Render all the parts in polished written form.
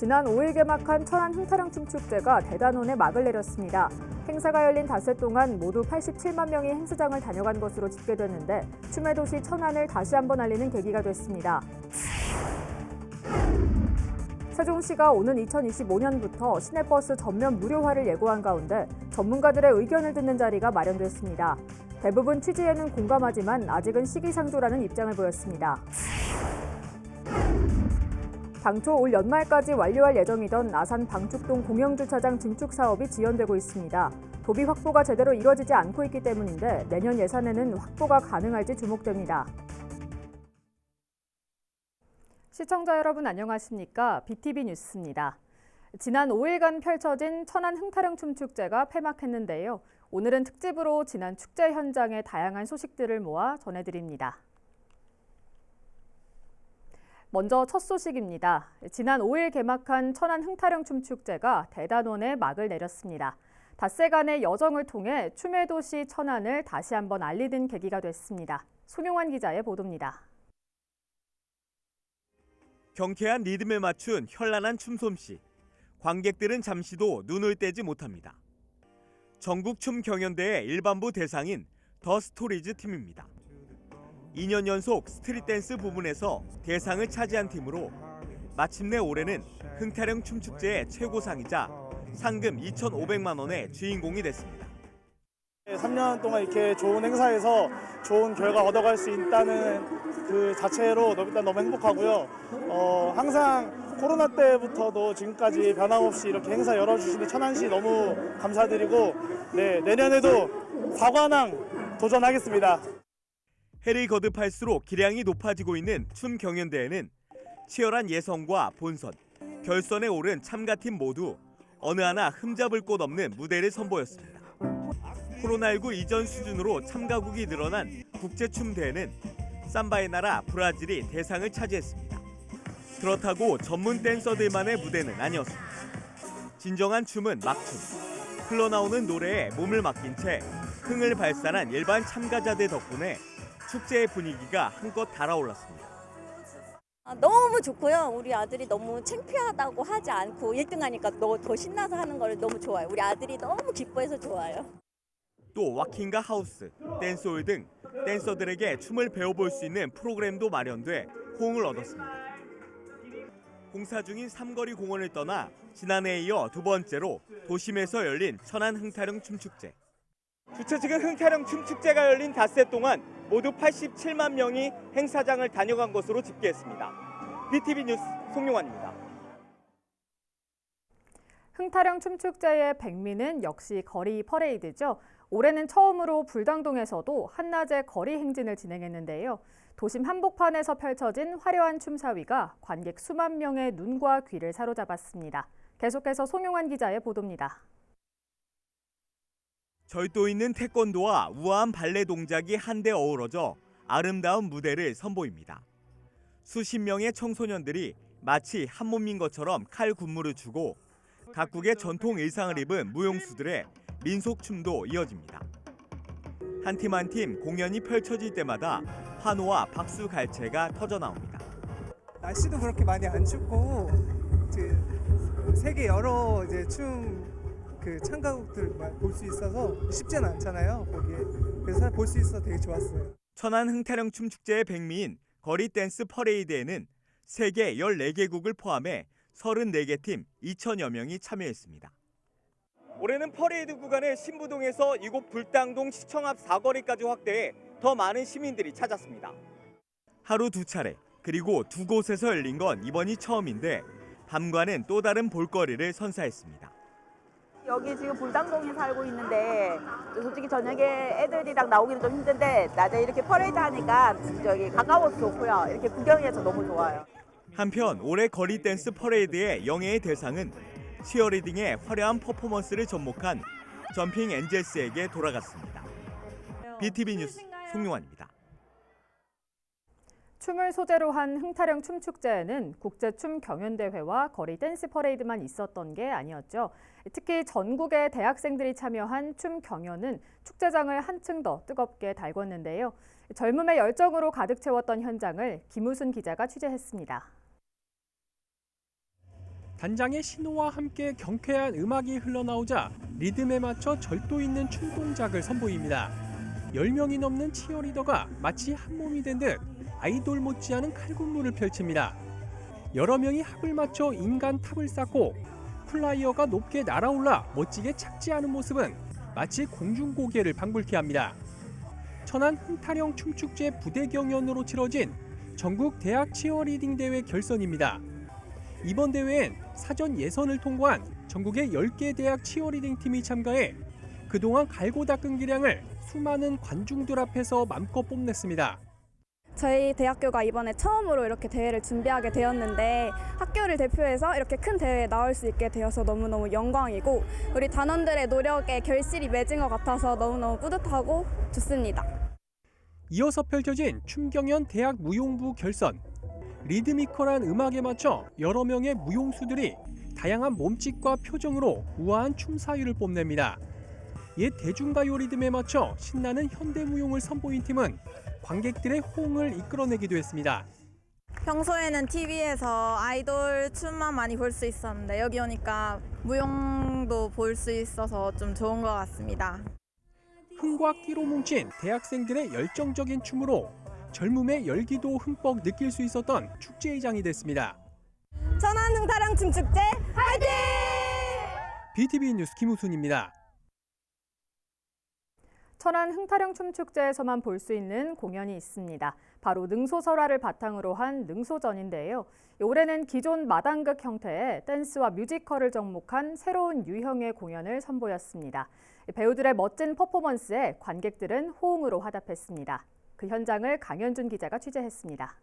지난 5일 개막한 천안 흥타령 춤축제가 대단원에 막을 내렸습니다. 행사가 열린 닷새 동안 모두 87만 명이 행사장을 다녀간 것으로 집계됐는데 춤의 도시 천안을 다시 한번 알리는 계기가 됐습니다. 세종시가 오는 2025년부터 시내버스 전면 무료화를 예고한 가운데 전문가들의 의견을 듣는 자리가 마련됐습니다. 대부분 취지에는 공감하지만 아직은 시기상조라는 입장을 보였습니다. 당초 올 연말까지 완료할 예정이던 아산 방축동 공영주차장 증축 사업이 지연되고 있습니다. 도비 확보가 제대로 이뤄지지 않고 있기 때문인데 내년 예산에는 확보가 가능할지 주목됩니다. 시청자 여러분 안녕하십니까? BTV 뉴스입니다. 지난 5일간 펼쳐진 천안 흥타령 춤축제가 폐막했는데요. 오늘은 특집으로 지난 축제 현장의 다양한 소식들을 모아 전해드립니다. 먼저 첫 소식입니다. 지난 5일 개막한 천안 흥타령 춤축제가 대단원에 막을 내렸습니다. 닷새간의 여정을 통해 춤의 도시 천안을 다시 한번 알리는 계기가 됐습니다. 송용환 기자의 보도입니다. 경쾌한 리듬에 맞춘 현란한 춤솜씨. 관객들은 잠시도 눈을 떼지 못합니다. 전국 춤 경연대회 일반부 대상인 더 스토리즈 팀입니다. 2년 연속 스트릿 댄스 부문에서 대상을 차지한 팀으로 마침내 올해는 흥타령 춤축제의 최고상이자 상금 2,500만 원의 주인공이 됐습니다. 3년 동안 이렇게 좋은 행사에서 좋은 결과 얻어갈 수 있다는 그 자체로 일단 너무 행복하고요. 항상 코로나 때부터도 지금까지 변함없이 이렇게 행사 열어주시는 천안시 너무 감사드리고 내년에도 4관왕 도전하겠습니다. 해를 거듭할수록 기량이 높아지고 있는 춤 경연대회는 치열한 예선과 본선, 결선에 오른 참가팀 모두 어느 하나 흠잡을 곳 없는 무대를 선보였습니다. 코로나19 이전 수준으로 참가국이 늘어난 국제춤대회는 삼바의 나라 브라질이 대상을 차지했습니다. 그렇다고 전문 댄서들만의 무대는 아니었습니다. 진정한 춤은 막춤. 흘러나오는 노래에 몸을 맡긴 채 흥을 발산한 일반 참가자들 덕분에 축제의 분위기가 한껏 달아올랐습니다. 너무 좋고요. 우리 아들이 너무 창피하다고 하지 않고 1등하니까 더 신나서 하는 걸 너무 좋아요. 우리 아들이 너무 기뻐해서 좋아요. 또 와킹과 하우스, 댄스홀 등 댄서들에게 춤을 배워볼 수 있는 프로그램도 마련돼 호응을 얻었습니다. 공사 중인 삼거리 공원을 떠나 지난해에 이어 두 번째로 도심에서 열린 천안 흥타령 춤축제. 주최 측은 흥타령 춤축제가 열린 닷새 동안 모두 87만 명이 행사장을 다녀간 것으로 집계했습니다. BTV 뉴스 송용환입니다. 흥타령 춤축제의 백미는 역시 거리 퍼레이드죠. 올해는 처음으로 불당동에서도 한낮에 거리 행진을 진행했는데요. 도심 한복판에서 펼쳐진 화려한 춤사위가 관객 수만 명의 눈과 귀를 사로잡았습니다. 계속해서 송용환 기자의 보도입니다. 절도 있는 태권도와 우아한 발레 동작이 한데 어우러져 아름다운 무대를 선보입니다. 수십 명의 청소년들이 마치 한 몸인 것처럼 칼 군무를 추고 각국의 전통 의상을 입은 무용수들의 민속춤도 이어집니다. 한 팀 한 팀 공연이 펼쳐질 때마다 환호와 박수 갈채가 터져나옵니다. 날씨도 그렇게 많이 안 춥고 세계 여러 춤 참가국들 볼 수 있어서 쉽지는 않잖아요. 거기에. 그래서 볼 수 있어서 되게 좋았어요. 천안 흥타령 춤축제의 백미인 거리 댄스 퍼레이드에는 세계 14개국을 포함해 34개 팀 2,000여 명이 참여했습니다. 올해는 퍼레이드 구간을 신부동에서 이곳 불당동 시청 앞 사거리까지 확대해 더 많은 시민들이 찾았습니다. 하루 두 차례 그리고 두 곳에서 열린 건 이번이 처음인데 밤과는 또 다른 볼거리를 선사했습니다. 여기 지금 불당동에 살고 있는데 솔직히 저녁에 애들이랑 나오기는 좀 힘든데 낮에 이렇게 퍼레이드 하니까 저기 가까워서 좋고요. 이렇게 구경해서 너무 좋아요. 한편 올해 거리 댄스 퍼레이드의 영예의 대상은 치어리딩의 화려한 퍼포먼스를 접목한 점핑 엔젤스에게 돌아갔습니다. BTV 뉴스 송용환입니다. 춤을 소재로 한 흥타령 춤축제에는 국제춤 경연대회와 거리 댄스 퍼레이드만 있었던 게 아니었죠. 특히 전국의 대학생들이 참여한 춤 경연은 축제장을 한층 더 뜨겁게 달궜는데요. 젊음의 열정으로 가득 채웠던 현장을 김우순 기자가 취재했습니다. 단장의 신호와 함께 경쾌한 음악이 흘러나오자 리듬에 맞춰 절도 있는 춤 동작을 선보입니다. 10명이 넘는 치어리더가 마치 한 몸이 된 듯 아이돌 못지않은 칼군무를 펼칩니다. 여러 명이 합을 맞춰 인간 탑을 쌓고 플라이어가 높게 날아올라 멋지게 착지하는 모습은 마치 공중고개를 방불케 합니다. 천안 흥타령 춤축제 부대 경연으로 치러진 전국 대학 치어리딩 대회 결선입니다. 이번 대회엔 사전 예선을 통과한 전국의 10개 대학 치어리딩 팀이 참가해 그동안 갈고 닦은 기량을 수많은 관중들 앞에서 맘껏 뽐냈습니다. 저희 대학교가 이번에 처음으로 이렇게 대회를 준비하게 되었는데 학교를 대표해서 이렇게 큰 대회에 나올 수 있게 되어서 너무너무 영광이고 우리 단원들의 노력에 결실이 맺은 것 같아서 너무너무 뿌듯하고 좋습니다. 이어서 펼쳐진 춤경연 대학 무용부 결선. 리드미컬한 음악에 맞춰 여러 명의 무용수들이 다양한 몸짓과 표정으로 우아한 춤 사위를 뽐냅니다. 옛 대중가요 리듬에 맞춰 신나는 현대무용을 선보인 팀은 관객들의 호응을 이끌어내기도 했습니다. 평소에는 TV에서 아이돌 춤만 많이 볼 수 있었는데 여기 오니까 무용도 볼 수 있어서 좀 좋은 것 같습니다. 흥과 끼로 뭉친 대학생들의 열정적인 춤으로 젊음의 열기도 흠뻑 느낄 수 있었던 축제의 장이 됐습니다. 천안 흥타령 춤축제 화이팅! BTV 뉴스 김우순입니다. 천안 흥타령 춤축제에서만 볼 수 있는 공연이 있습니다. 바로 능소설화를 바탕으로 한 능소전인데요. 올해는 기존 마당극 형태의 댄스와 뮤지컬을 접목한 새로운 유형의 공연을 선보였습니다. 배우들의 멋진 퍼포먼스에 관객들은 호응으로 화답했습니다. 그 현장을 강현준 기자가 취재했습니다.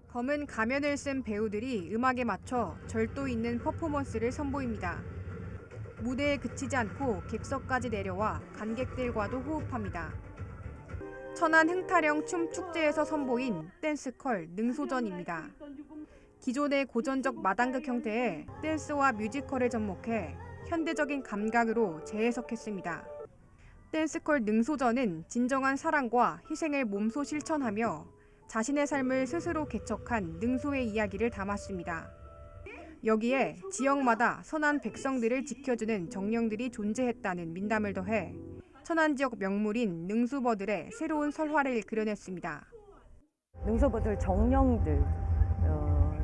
검은 가면을 쓴 배우들이 음악에 맞춰 절도 있는 퍼포먼스를 선보입니다. 무대에 그치지 않고 객석까지 내려와 관객들과도 호흡합니다. 천안 흥타령 춤축제에서 선보인 댄스컬 능소전입니다. 기존의 고전적 마당극 형태의 댄스와 뮤지컬을 접목해 현대적인 감각으로 재해석했습니다. 댄스컬 능소전은 진정한 사랑과 희생을 몸소 실천하며 자신의 삶을 스스로 개척한 능소의 이야기를 담았습니다. 여기에 지역마다 선한 백성들을 지켜주는 정령들이 존재했다는 민담을 더해 천안 지역 명물인 능수버들의 새로운 설화를 그려냈습니다. 능소버들 정령들,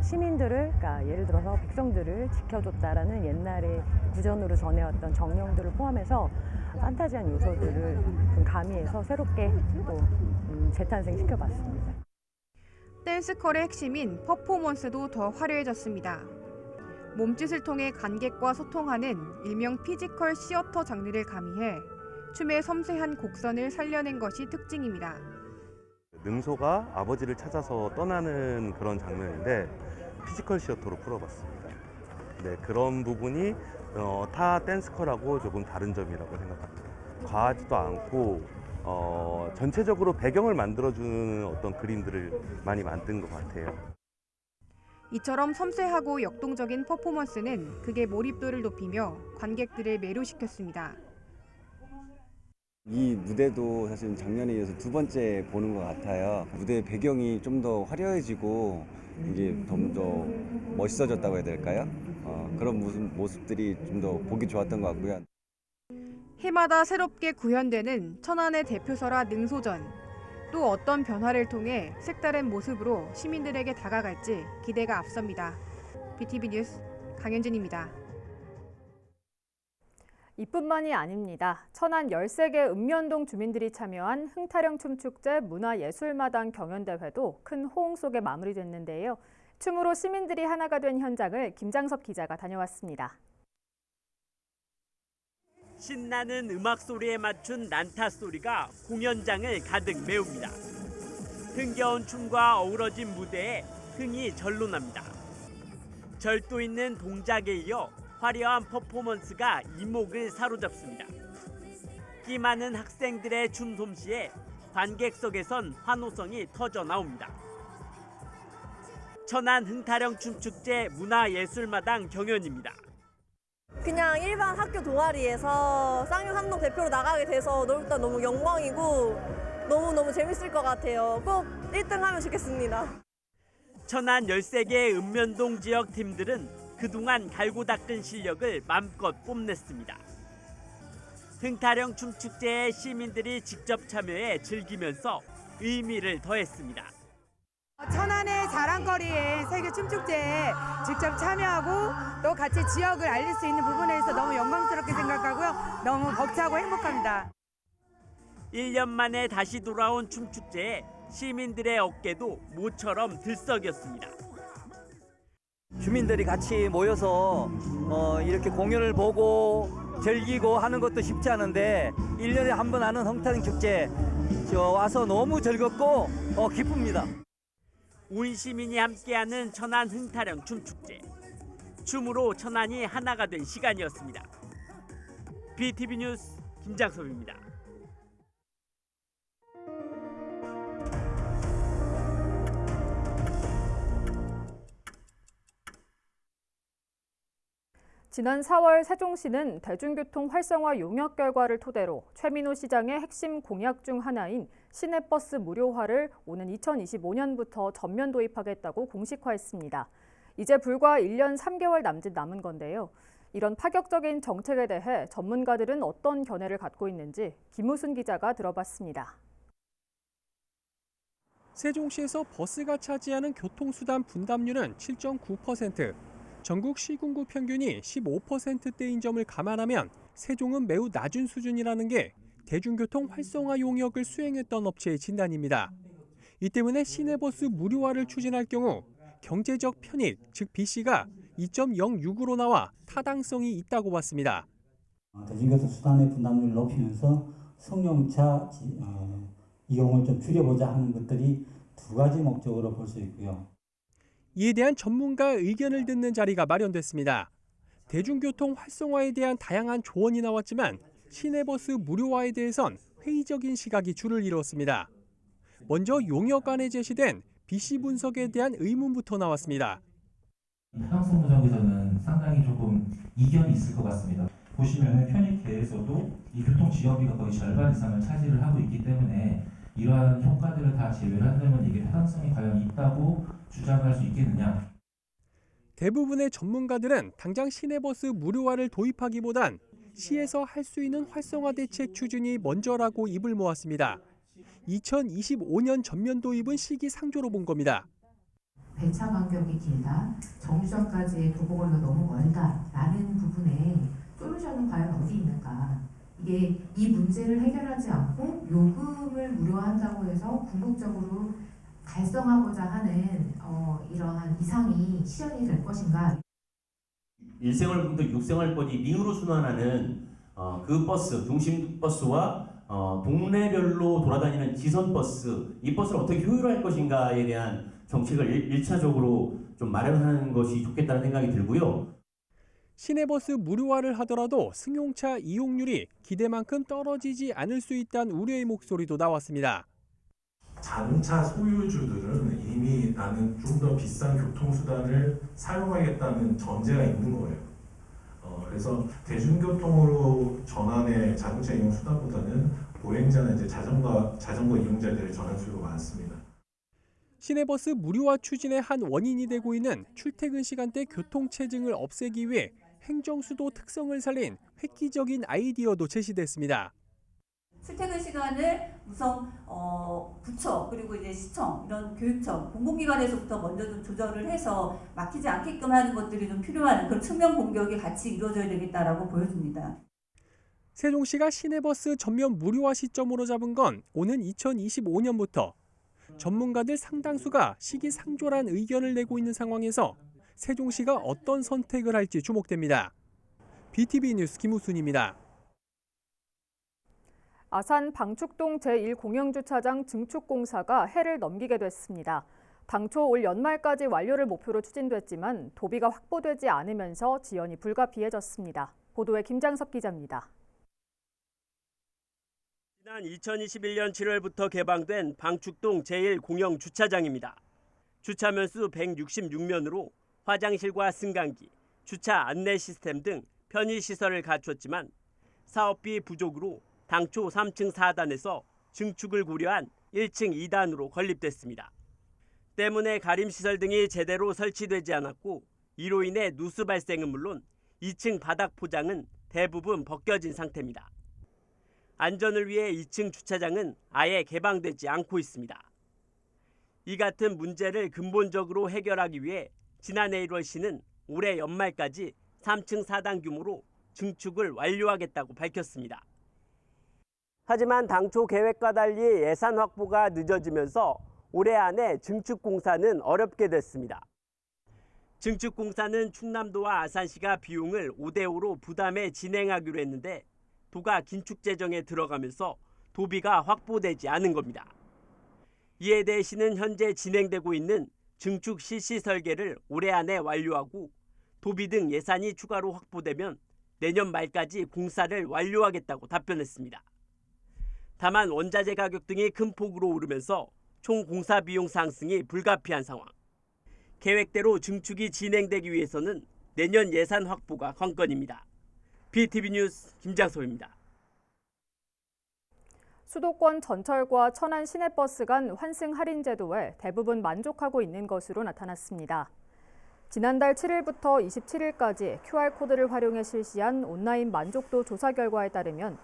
시민들을, 그러니까 예를 들어서 백성들을 지켜줬다라는 옛날에 구전으로 전해왔던 정령들을 포함해서 판타지한 요소들을 좀 가미해서 새롭게 또 재탄생시켜봤습니다. 댄스컬의 핵심인 퍼포먼스도 더 화려해졌습니다. 몸짓을 통해 관객과 소통하는 일명 피지컬 시어터 장르를 가미해 춤의 섬세한 곡선을 살려낸 것이 특징입니다. 능소가 아버지를 찾아서 떠나는 그런 장면인데 피지컬 시어터로 풀어봤습니다. 네, 그런 부분이 타 댄스컬하고 조금 다른 점이라고 생각합니다. 과하지도 않고 전체적으로 배경을 만들어주는 어떤 그림들을 많이 만든 것 같아요. 이처럼 섬세하고 역동적인 퍼포먼스는 극의 몰입도를 높이며 관객들을 매료시켰습니다. 이 무대도 사실 작년에 이어서 두 번째 보는 것 같아요. 무대 배경이 좀 더 화려해지고 이게 좀 더 멋있어졌다고 해야 될까요? 그런 모습들이 좀 더 보기 좋았던 것 같고요. 해마다 새롭게 구현되는 천안의 대표설화 능소전. 또 어떤 변화를 통해 색다른 모습으로 시민들에게 다가갈지 기대가 앞섭니다. BTV 뉴스 강현진입니다. 이뿐만이 아닙니다. 천안 13개 읍면동 주민들이 참여한 흥타령 춤축제 문화예술마당 경연대회도 큰 호응 속에 마무리됐는데요. 춤으로 시민들이 하나가 된 현장을 김장섭 기자가 다녀왔습니다. 신나는 음악 소리에 맞춘 난타 소리가 공연장을 가득 메웁니다. 흥겨운 춤과 어우러진 무대에 흥이 절로 납니다. 절도 있는 동작에 이어 화려한 퍼포먼스가 이목을 사로잡습니다. 끼 많은 학생들의 춤 솜씨에 관객석에선 환호성이 터져 나옵니다. 천안 흥타령 춤축제 문화예술마당 경연입니다. 그냥 일반 학교 동아리에서 쌍용삼동 대표로 나가게 돼서 일단 너무 영광이고 너무너무 재밌을 것 같아요. 꼭 1등 하면 좋겠습니다. 천안 13개 읍면동 지역 팀들은 그동안 갈고 닦은 실력을 맘껏 뽐냈습니다. 흥타령 춤축제에 시민들이 직접 참여해 즐기면서 의미를 더했습니다. 천안의 자랑거리에 세계 춤축제에 직접 참여하고 또 같이 지역을 알릴 수 있는 부분에서 너무 영광스럽게 생각하고요. 너무 벅차고 행복합니다. 1년 만에 다시 돌아온 춤축제에 시민들의 어깨도 모처럼 들썩였습니다. 주민들이 같이 모여서 이렇게 공연을 보고 즐기고 하는 것도 쉽지 않은데 1년에 한 번 하는 흥타령 축제 와서 너무 즐겁고 기쁩니다. 온 시민이 함께하는 천안 흥타령 춤축제. 춤으로 천안이 하나가 된 시간이었습니다. BTV 뉴스 김장섭입니다. 지난 4월 세종시는 대중교통 활성화 용역 결과를 토대로 최민호 시장의 핵심 공약 중 하나인 시내버스 무료화를 오는 2025년부터 전면 도입하겠다고 공식화했습니다. 이제 불과 1년 3개월 남짓 남은 건데요. 이런 파격적인 정책에 대해 전문가들은 어떤 견해를 갖고 있는지 김우순 기자가 들어봤습니다. 세종시에서 버스가 차지하는 교통수단 분담률은 7.9%, 전국 시군구 평균이 15%대인 점을 감안하면 세종은 매우 낮은 수준이라는 게 대중교통 활성화 용역을 수행했던 업체의 진단입니다. 이 때문에 시내버스 무료화를 추진할 경우 경제적 편익, 즉 BC가 2.06으로 나와 타당성이 있다고 봤습니다. 대중교통 수단의 분담률을 높이면서 승용차 이용을 좀 줄여보자 하는 것들이 두 가지 목적으로 볼 수 있고요. 이에 대한 전문가 의견을 듣는 자리가 마련됐습니다. 대중교통 활성화에 대한 다양한 조언이 나왔지만 시내버스 무료화에 대해선 회의적인 시각이 줄을 이뤘습니다. 먼저 용역안에 제시된 BC 분석에 대한 의문부터 나왔습니다. 타당성 분석에서는 상당히 조금 이견이 있을 것 같습니다. 보시면 편익계에서도 이 교통지원비가 거의 절반 이상을 차지를 하고 있기 때문에 이러한 효과들을 다 제외를 한다면 이게 타당성이 과연 있다고 주장할 수 있겠느냐. 대부분의 전문가들은 당장 시내버스 무료화를 도입하기보단 시에서 할 수 있는 활성화 대책 추진이 먼저라고 입을 모았습니다. 2025년 전면 도입은 시기상조로 본 겁니다. 배차 간격이 길다, 정류장까지의 도보거리가 너무 멀다라는 부분에 솔루션은 과연 어디 있는가. 이게 이 문제를 해결하지 않고 요금을 무료화한다고 해서 궁극적으로 달성하고자 하는 이러한 이상이 실현이 될 것인가. 1생활분도 6생활권이 링으로 순환하는 그 버스, 중심 버스와 동네별로 돌아다니는 지선 버스, 이 버스를 어떻게 효율화할 것인가에 대한 정책을 1차적으로 좀 마련하는 것이 좋겠다는 생각이 들고요. 시내버스 무료화를 하더라도 승용차 이용률이 기대만큼 떨어지지 않을 수 있다는 우려의 목소리도 나왔습니다. 자동차 소유주들은 이미 나는 좀 더 비싼 교통수단을 사용하겠다는 전제가 있는 거예요. 그래서 대중교통으로 전환의 자동차 이용 수단보다는 보행자나 이제 자전거 이용자들의 전환 수요가 많습니다. 시내버스 무료화 추진의 한 원인이 되고 있는 출퇴근 시간대 교통체증을 없애기 위해 행정수도 특성을 살린 획기적인 아이디어도 제시됐습니다. 출퇴근 시간을 우선 부처 그리고 이제 시청 이런 교육청 공공기관에서부터 먼저 좀 조절을 해서 막히지 않게끔 하는 것들이 좀 필요한 그런 측면 공격이 같이 이루어져야 되겠다라고 보여집니다. 세종시가 시내버스 전면 무료화 시점으로 잡은 건 오는 2025년부터 전문가들 상당수가 시기상조란 의견을 내고 있는 상황에서 세종시가 어떤 선택을 할지 주목됩니다. BTV 뉴스 김우순입니다. 아산 방축동 제1공영주차장 증축 공사가 해를 넘기게 됐습니다. 당초 올 연말까지 완료를 목표로 추진됐지만 도비가 확보되지 않으면서 지연이 불가피해졌습니다. 보도에 김장섭 기자입니다. 지난 2021년 7월부터 개방된 방축동 제1공영주차장입니다. 주차면수 166면으로 화장실과 승강기, 주차 안내 시스템 등 편의시설을 갖췄지만 사업비 부족으로 당초 3층 4단에서 증축을 고려한 1층 2단으로 건립됐습니다. 때문에 가림시설 등이 제대로 설치되지 않았고 이로 인해 누수 발생은 물론 2층 바닥 포장은 대부분 벗겨진 상태입니다. 안전을 위해 2층 주차장은 아예 개방되지 않고 있습니다. 이 같은 문제를 근본적으로 해결하기 위해 지난해 1월 시는 올해 연말까지 3층 4단 규모로 증축을 완료하겠다고 밝혔습니다. 하지만 당초 계획과 달리 예산 확보가 늦어지면서 올해 안에 증축 공사는 어렵게 됐습니다. 증축 공사는 충남도와 아산시가 비용을 5대5로 부담해 진행하기로 했는데 도가 긴축 재정에 들어가면서 도비가 확보되지 않은 겁니다. 이에 대해 시는 현재 진행되고 있는 증축 실시 설계를 올해 안에 완료하고 도비 등 예산이 추가로 확보되면 내년 말까지 공사를 완료하겠다고 답변했습니다. 다만 원자재 가격 등이 큰 폭으로 오르면서 총 공사 비용 상승이 불가피한 상황. 계획대로 증축이 진행되기 위해서는 내년 예산 확보가 관건입니다. BTV 뉴스 김장소입니다. 수도권 전철과 천안 시내버스 간 환승 할인 제도에 대부분 만족하고 있는 것으로 나타났습니다. 지난달 7일부터 27일까지 QR코드를 활용해 실시한 온라인 만족도 조사 결과에 따르면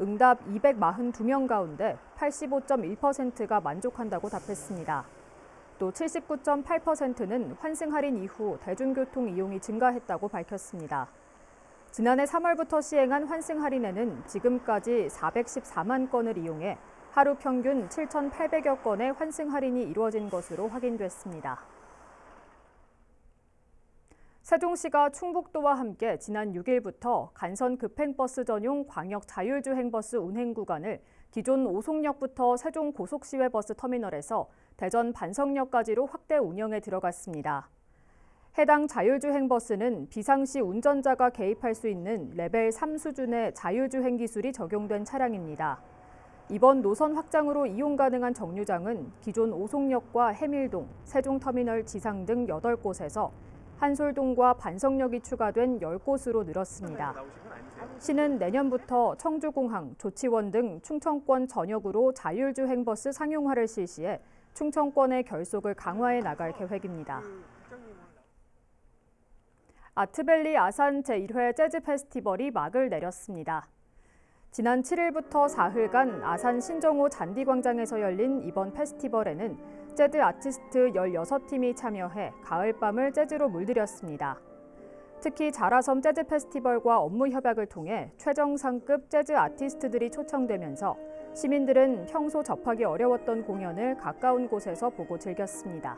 응답 242명 가운데 85.1%가 만족한다고 답했습니다. 또 79.8%는 환승 할인 이후 대중교통 이용이 증가했다고 밝혔습니다. 지난해 3월부터 시행한 환승 할인에는 지금까지 414만 건을 이용해 하루 평균 7,800여 건의 환승 할인이 이루어진 것으로 확인됐습니다. 세종시가 충북도와 함께 지난 6일부터 간선 급행버스 전용 광역 자율주행버스 운행 구간을 기존 오송역부터 세종 고속시외버스 터미널에서 대전 반석역까지로 확대 운영에 들어갔습니다. 해당 자율주행버스는 비상시 운전자가 개입할 수 있는 레벨 3 수준의 자율주행 기술이 적용된 차량입니다. 이번 노선 확장으로 이용 가능한 정류장은 기존 오송역과 해밀동, 세종터미널 지상 등 8곳에서 한솔동과 반석역이 추가된 10곳으로 늘었습니다. 시는 내년부터 청주공항, 조치원 등 충청권 전역으로 자율주행버스 상용화를 실시해 충청권의 결속을 강화해 나갈 계획입니다. 아트밸리 아산 제1회 재즈 페스티벌이 막을 내렸습니다. 지난 7일부터 4일간 아산 신정호 잔디광장에서 열린 이번 페스티벌에는 재즈 아티스트 16팀이 참여해 가을밤을 재즈로 물들였습니다. 특히 자라섬 재즈 페스티벌과 업무 협약을 통해 최정상급 재즈 아티스트들이 초청되면서 시민들은 평소 접하기 어려웠던 공연을 가까운 곳에서 보고 즐겼습니다.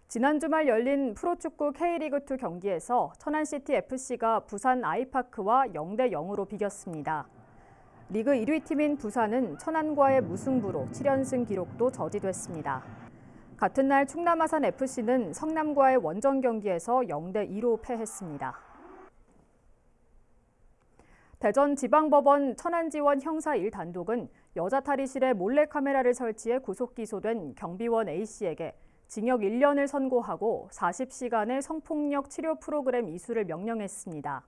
지난 주말 열린 프로축구 K리그2 경기에서 천안시티FC가 부산 아이파크와 0대0으로 비겼습니다. 리그 1위 팀인 부산은 천안과의 무승부로 7연승 기록도 저지됐습니다. 같은 날 충남 아산FC는 성남과의 원정 경기에서 0대2로 패했습니다. 대전지방법원 천안지원 형사 1단독은 여자 탈의실에 몰래카메라를 설치해 구속 기소된 경비원 A씨에게 징역 1년을 선고하고 40시간의 성폭력 치료 프로그램 이수를 명령했습니다.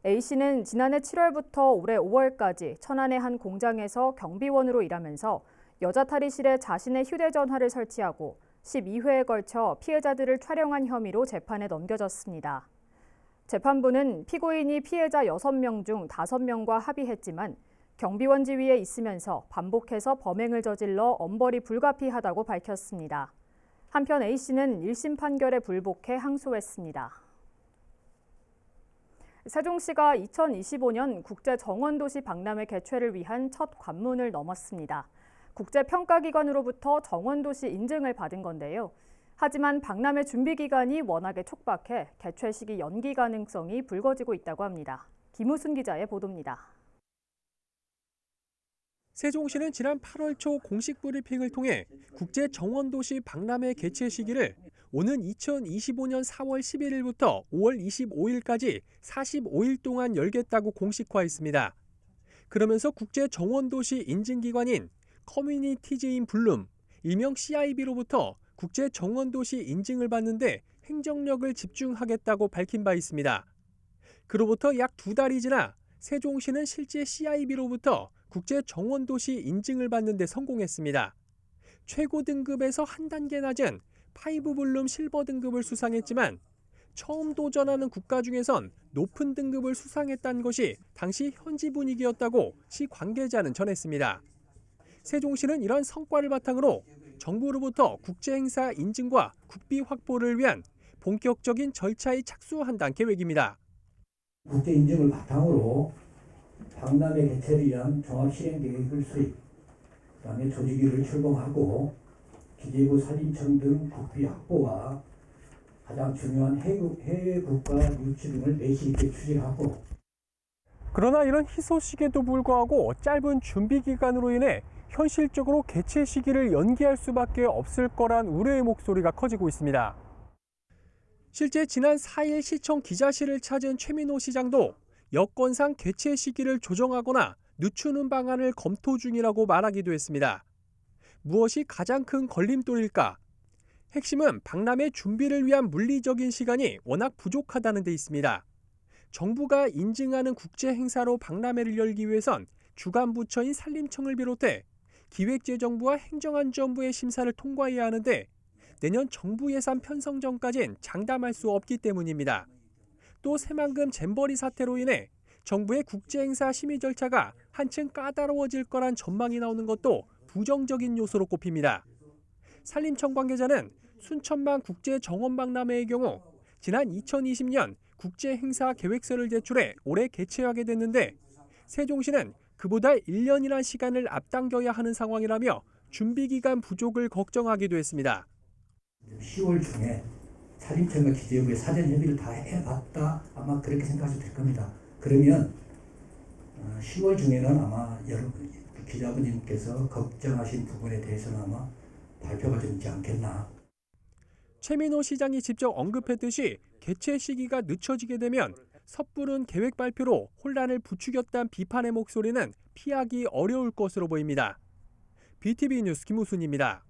A씨는 지난해 7월부터 올해 5월까지 천안의 한 공장에서 경비원으로 일하면서 여자 탈의실에 자신의 휴대전화를 설치하고 12회에 걸쳐 피해자들을 촬영한 혐의로 재판에 넘겨졌습니다. 재판부는 피고인이 피해자 6명 중 5명과 합의했지만 경비원 지위에 있으면서 반복해서 범행을 저질러 엄벌이 불가피하다고 밝혔습니다. 한편 A씨는 1심 판결에 불복해 항소했습니다. 세종시가 2025년 국제정원도시 박람회 개최를 위한 첫 관문을 넘었습니다. 국제평가기관으로부터 정원도시 인증을 받은 건데요. 하지만 박람회 준비 기간이 워낙에 촉박해 개최 시기 연기 가능성이 불거지고 있다고 합니다. 김우순 기자의 보도입니다. 세종시는 지난 8월 초 공식 브리핑을 통해 국제정원도시 박람회 개최 시기를 오는 2025년 4월 11일부터 5월 25일까지 45일 동안 열겠다고 공식화했습니다. 그러면서 국제정원도시 인증기관인 커뮤니티즈 인 블룸, 일명 CIB로부터 국제정원도시 인증을 받는데 행정력을 집중하겠다고 밝힌 바 있습니다. 그로부터 약 2달이 지나 세종시는 실제 CIB로부터 국제정원도시 인증을 받는 데 성공했습니다. 최고 등급에서 한 단계 낮은 5블룸 실버 등급을 수상했지만 처음 도전하는 국가 중에선 높은 등급을 수상했다는 것이 당시 현지 분위기였다고 시 관계자는 전했습니다. 세종시는 이런 성과를 바탕으로 정부로부터 국제행사 인증과 국비 확보를 위한 본격적인 절차에 착수한다는 계획입니다. 국제 인증을 바탕으로 박람회 개최를 위한 종합 실행 계획을 수립, 그다음에 조직위를 출범하고 기재부 산림청 등 국비 확보와 가장 중요한 해외 국가 유치 등을 내실 있게 추진하고. 그러나 이런 희소식에도 불구하고 짧은 준비 기간으로 인해 현실적으로 개최 시기를 연기할 수밖에 없을 거란 우려의 목소리가 커지고 있습니다. 실제 지난 4일 시청 기자실을 찾은 최민호 시장도 여건상 개최 시기를 조정하거나 늦추는 방안을 검토 중이라고 말하기도 했습니다. 무엇이 가장 큰 걸림돌일까? 핵심은 박람회 준비를 위한 물리적인 시간이 워낙 부족하다는 데 있습니다. 정부가 인증하는 국제 행사로 박람회를 열기 위해선 주관 부처인 산림청을 비롯해 기획재정부와 행정안전부의 심사를 통과해야 하는데 내년 정부 예산 편성 전까진 장담할 수 없기 때문입니다. 또 새만금 잼버리 사태로 인해 정부의 국제행사 심의 절차가 한층 까다로워질 거란 전망이 나오는 것도 부정적인 요소로 꼽힙니다. 산림청 관계자는 순천만 국제정원박람회의 경우 지난 2020년 국제행사 계획서를 제출해 올해 개최하게 됐는데 세종시는 그보다 1년이란 시간을 앞당겨야 하는 상황이라며 준비기간 부족을 걱정하기도 했습니다. 10월 중에 산림청과 기재부의 사전 협의를 다 해봤다 아마 그렇게 생각하셔도 될 겁니다. 그러면 10월 중에는 아마 여러분 기자분님께서 걱정하신 부분에 대해서는 아마 발표가 되지 않겠나. 최민호 시장이 직접 언급했듯이 개최 시기가 늦춰지게 되면 섣부른 계획 발표로 혼란을 부추겼다는 비판의 목소리는 피하기 어려울 것으로 보입니다. BTV 뉴스 김우순입니다.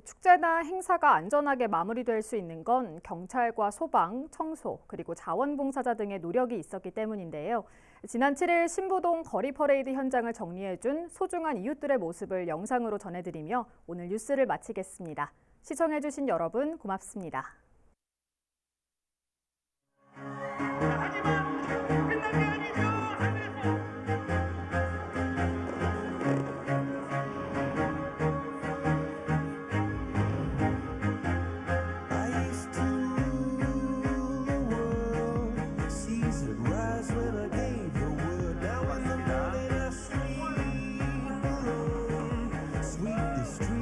축제나 행사가 안전하게 마무리될 수 있는 건 경찰과 소방, 청소, 그리고 자원봉사자 등의 노력이 있었기 때문인데요. 지난 7일 신부동 거리 퍼레이드 현장을 정리해준 소중한 이웃들의 모습을 영상으로 전해드리며 오늘 뉴스를 마치겠습니다. 시청해주신 여러분 고맙습니다. Sweet the street.